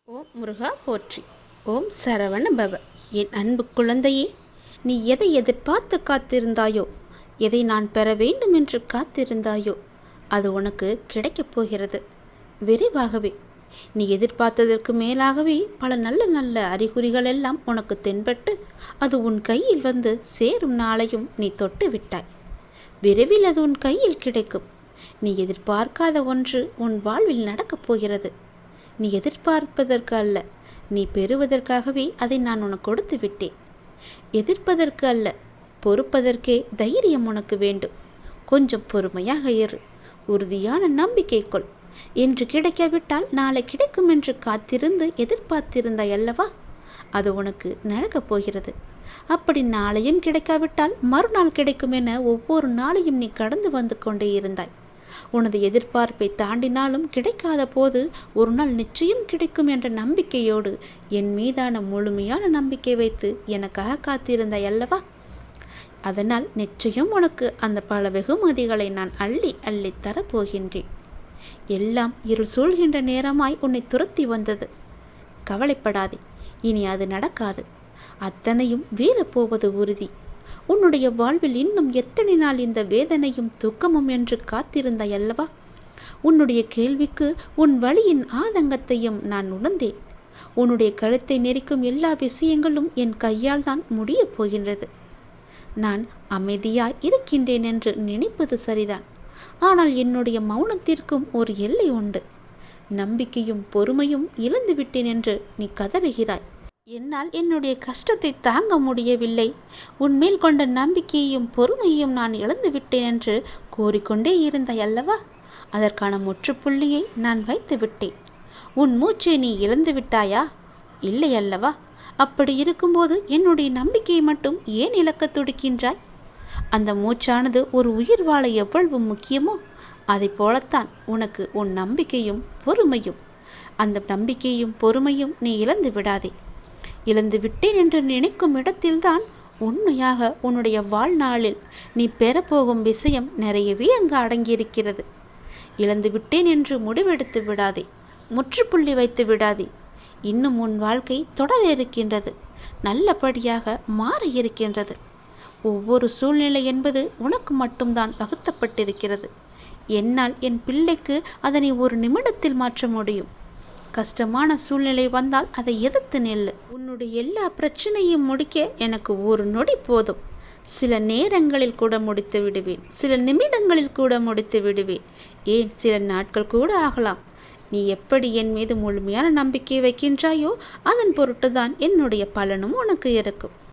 ஓம் முருகா போற்றி. ஓம் சரவண பவ. என் அன்பு குழந்தையே, நீ எதை எதிர்பார்த்து காத்திருந்தாயோ, எதை நான் பெற வேண்டும் என்று காத்திருந்தாயோ, அது உனக்கு கிடைக்கப் போகிறது. விரைவாகவே நீ எதிர்பார்த்ததற்கு மேலாகவே பல நல்ல நல்ல அறிகுறிகள் எல்லாம் உனக்கு தென்பட்டு அது உன் கையில் வந்து சேரும் நாளையும் நீ தொட்டு விட்டாய். விரைவில் அது உன் கையில் கிடைக்கும். நீ எதிர்பார்க்காத ஒன்று உன் வாழ்வில் நடக்கப் போகிறது. நீ எதிர்பார்ப்பதற்கு அல்ல, நீ பெறுவதற்காகவே அதை நான் உனக்கு கொடுத்து விட்டேன். எதிர்ப்பதற்கு அல்ல, பொறுப்பதற்கே தைரியம் உனக்கு வேண்டும். கொஞ்சம் பொறுமையாக இரு, உறுதியான நம்பிக்கை கொள். இன்று கிடைக்காவிட்டால் நாளை கிடைக்கும் என்று காத்திருந்து எதிர்பார்த்திருந்தாய் அல்லவா? அது உனக்கு நடக்கப் போகிறது. அப்படி நாளையும் கிடைக்காவிட்டால் மறுநாள் கிடைக்கும் என ஒவ்வொரு நாளையும் நீ கடந்து வந்து கொண்டே இருந்தாய். உனது எதிர்பார்ப்பை தாண்டினாலும் கிடைக்காத போது ஒரு நாள் நிச்சயம் கிடைக்கும் என்ற நம்பிக்கையோடு என் மீதான முழுமையான நம்பிக்கை வைத்து எனக்காக காத்திருந்தாய் அல்லவா? அதனால் நிச்சயம் உனக்கு அந்த பல வெகுமதிகளை நான் அள்ளி அள்ளி தரப்போகின்றேன். எல்லாம் இருள் சூழ்கின்ற நேரமாய் உன்னை துரத்தி வந்தது. கவலைப்படாதே, இனி அது நடக்காது. அத்தனையும் வீழப்போவது உறுதி. உன்னுடைய வாழ்வில் இன்னும் எத்தனை நாள் இந்த வேதனையும் துக்கமும் என்று காத்திருந்தாய் அல்லவா? உன்னுடைய கேள்விக்கு உன் வழியின் ஆதங்கத்தையும் நான் உணர்ந்தேன். உன்னுடைய கழுத்தை நெரிக்கும் எல்லா விஷயங்களும் என் கையால் தான் முடியப் போகின்றது. நான் அமைதியாய் இருக்கின்றேன் என்று நினைப்பது சரிதான். ஆனால் என்னுடைய மௌனத்திற்கும் ஒரு எல்லை உண்டு. நம்பிக்கையும் பொறுமையும் இழந்து விட்டேன் என்று நீ கதறுகிறாய். என்னால் என்னுடைய கஷ்டத்தை தாங்க முடியவில்லை, உன்மேல் கொண்ட நம்பிக்கையையும் பொறுமையையும் நான் இழந்து விட்டேன் என்று கூறிக்கொண்டே இருந்தாய் அல்லவா? அதற்கான முற்றுப்புள்ளியை நான் வைத்து விட்டேன். உன் மூச்சை நீ இழந்து விட்டாயா? இல்லை அல்லவா? அப்படி இருக்கும்போது என்னுடைய நம்பிக்கையை மட்டும் ஏன் இழக்க துடிக்கின்றாய்? அந்த மூச்சானது ஒரு உயிர் வாழ எவ்வளவு முக்கியமோ அதை போலத்தான் உனக்கு உன் நம்பிக்கையும் பொறுமையும். அந்த நம்பிக்கையும் பொறுமையும் நீ இழந்து விடாதே. இழந்து விட்டேன் என்று நினைக்கும் இடத்தில்தான் உண்மையாக உன்னுடைய வாழ்நாளில் நீ பெறப்போகும் விஷயம் நிறையவே அங்கு அடங்கியிருக்கிறது. இழந்து விட்டேன் என்று முடிவெடுத்து விடாதே, முற்றுப்புள்ளி வைத்து விடாதே. இன்னும் உன் வாழ்க்கை தொடர இருக்கின்றது, நல்லபடியாக மாற இருக்கின்றது. ஒவ்வொரு சூழ்நிலை என்பது உனக்கு மட்டும்தான் வகுத்தப்பட்டிருக்கிறது. என்னால் என் பிள்ளைக்கு அதனை ஒரு நிமிடத்தில் மாற்ற முடியும். கஷ்டமான சூழ்நிலை வந்தால் அதை எதிர்த்து நெல்லு. உன்னுடைய எல்லா பிரச்சனையும் முடிக்க எனக்கு ஒரு நொடி போதும். சில நேரங்களில் கூட முடித்து விடுவேன், சில நிமிடங்களில் கூட முடித்து விடுவேன், ஏன் சில நாட்கள் கூட ஆகலாம். நீ எப்படி என் மீது முழுமையான நம்பிக்கை வைக்கின்றாயோ அதன் பொருட்டுதான் என்னுடைய பலனும் உனக்கு இருக்கும்.